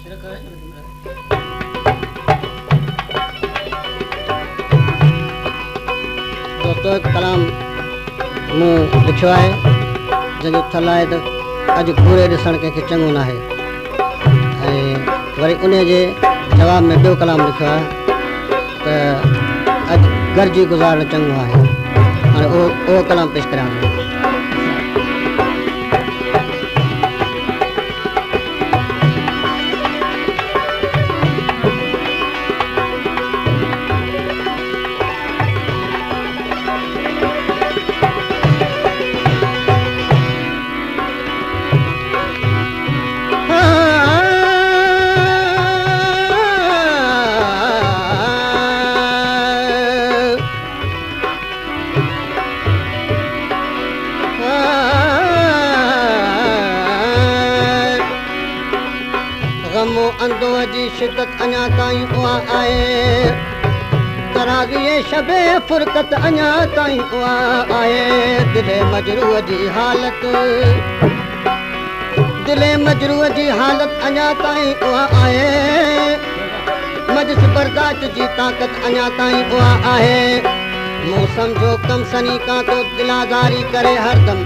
दोस्तों कलाम मूं लिखियो आहे जंहिंजो थल आहे त अॼु पूरे ॾिसणु कंहिंखे चङो न आहे ऐं वरी उन जे जवाब में ॿियो कलाम लिखियो आहे त अॼु गरजी गुज़ारणु चङो आहे। हाणे उहो कलाम पेश करियां थो। शिद्दत अञा ताईं उहा आहे तराज़ीअ शबे फुरकत अञा ताईं उहा आहे दिले मजरूअ जी हालत अञा ताईं उहा आहे मजस बर्दाश्त जी ताक़त अञा ताईं उहा आहे मूं सम्झो कम सनी का तो दिलाज़ारी करे हरदम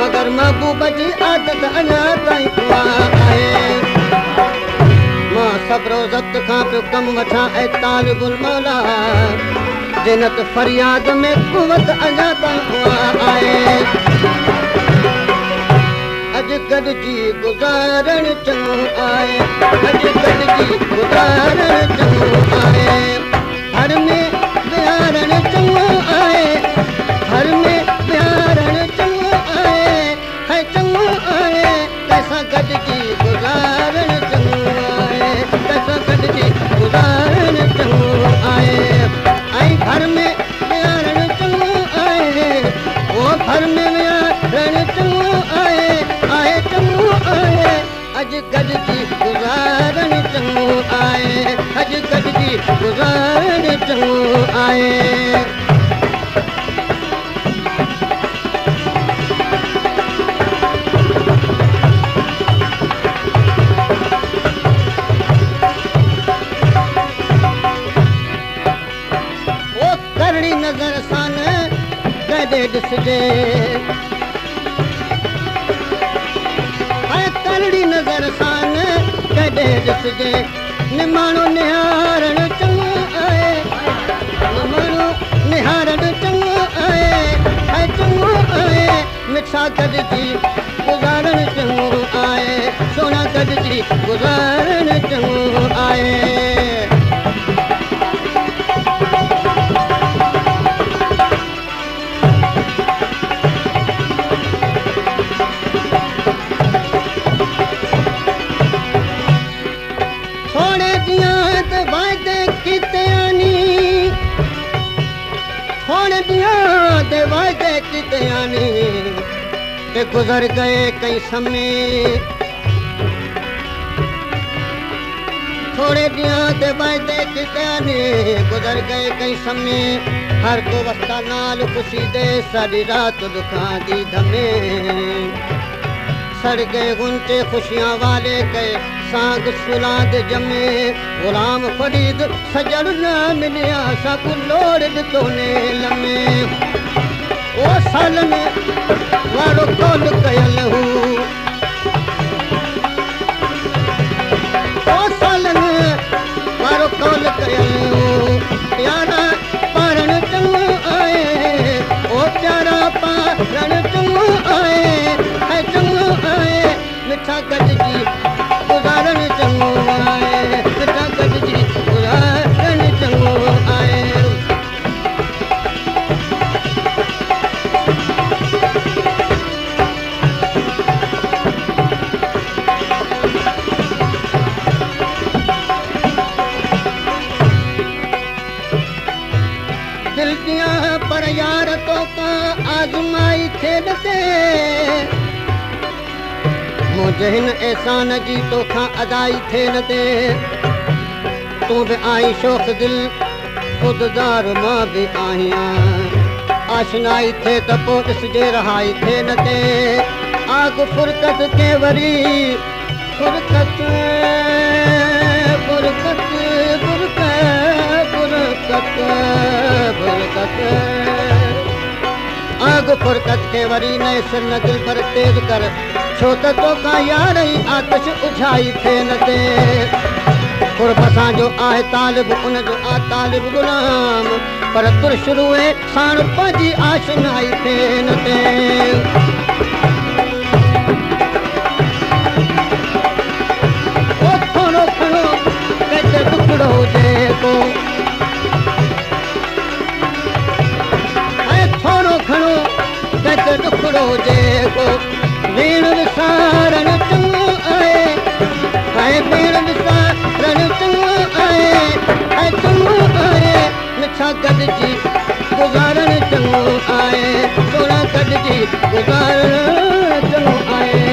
मगर महबूब जी आदत अञा ताईं उहा आहे मां सब्रो ज़ब्त खां पियो कमु वठां ऐं तालिबुल मौला जिनत फरियाद में कुवत अञा ताईं उहा आहे अॼु गॾिजी गुज़ारणु चङो आहे हर में विहारणु चङो आहे गॾिजी गुज़ारणु चङो आहे ऐं घर में विहारणु चङो आहे अॼु गॾिजी गुज़ारणु चङो आहे करड़ी नज़र सां कॾहिं ॾिसजे निमाणो निहारणु चङो आहे मिठा गॾिजी गुज़ारणु चङो आहे सोना गॾिजी गुज़ारणु चङो आहे गुज़र गए कई समय थोड़े ॾींहं ते वाइदे किते गुज़र गए कई समय हर को वस्ता नाल खुशी दे सारी रात दुखा दी धमे सड़ गए गुंचे खुशियां वाले गए सांग सुलाद जमे गुलाम फरीद सजड़ न मिलिया सब लोड़ दितोने लमे ओ साल में वारो कौल कयल हूं ओ साल में वारो कौल कयल हूं प्यारा पारण चङो आहे ओ प्यारा पारण चङो आहे चङो आहे मिठा गॾिजी गुज़ारणु चङो आहे मिठा गॾिजी गुज़ारणु चङो आहे पर यार तो का आजमाई थे दते मुझे हिन एहसान जी तोखा अदाई थे न दे तू भी आई शौक़ दिल खुददार मां भी आहियां आशनाई थे त पोइ ॾिसजे रहाई थे न ते आग फुरकत के वरी फुरकत फुरकत फुरकत फुरकत फुरकत आग फुरकत के वरी नए सिर न दिल पर तेज कर छो त तोखां यार ई आतिश उझाई थे न ते कुर्ब सां जो आहे तालिब उन जो आ तालिब गुलाम पर तुर शुरू साण पंहिंजी आशनाई थे न ते थोरो खणो कंहिंखे टुकड़ो जेको ऐं थोरो खणो कंहिंखे टुकड़ो जेको वीण विसारण चङो आहे ऐं वीण विसारण चङो आहे ऐं चङो आहे मिठा गॾिजी गुज़ारण चङो आहे सोना गॾिजी गुज़ारण चङो आहे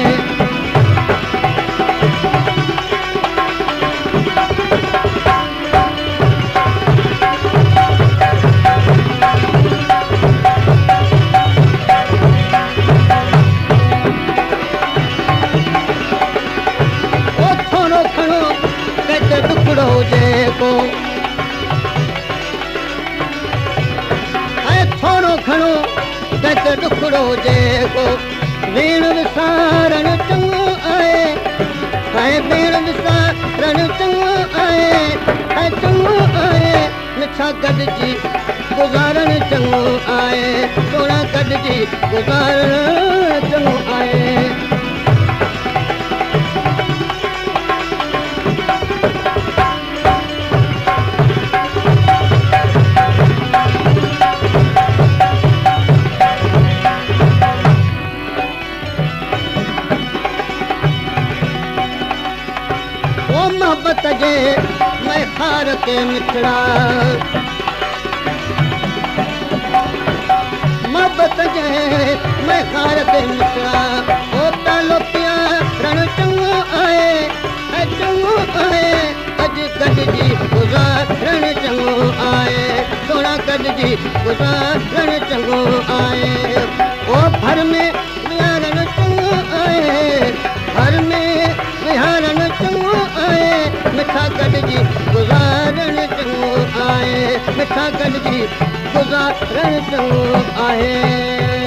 टुकड़ो जेको ऐं थोरो खणो कंहिंखे टुकड़ो जेको वीण विसारण चङो आहे ऐं वीण विसारण चङो आहे ऐं चङो आहे मिठा गॾिजी गुज़ारण चङो आहे सोना गॾिजी गुज़ारण चङो आहे मोहब्बत जे मैखार के मिठड़ा मोहब्बत जे मैखार के मिठड़ा ओ तालो प्यारण चङो आहे ऐं चङो आहे अॼु गॾिजी गुज़ारण चङो आहे सोना गॾिजी गुज़ारण चङो आहे ओ भर में विहारण चङो आहे भर में विहारण चङो आहे मिठा गॾिजी गुज़ारण चङो आहे मिठा गॾिजी गुज़ारण चङो आहे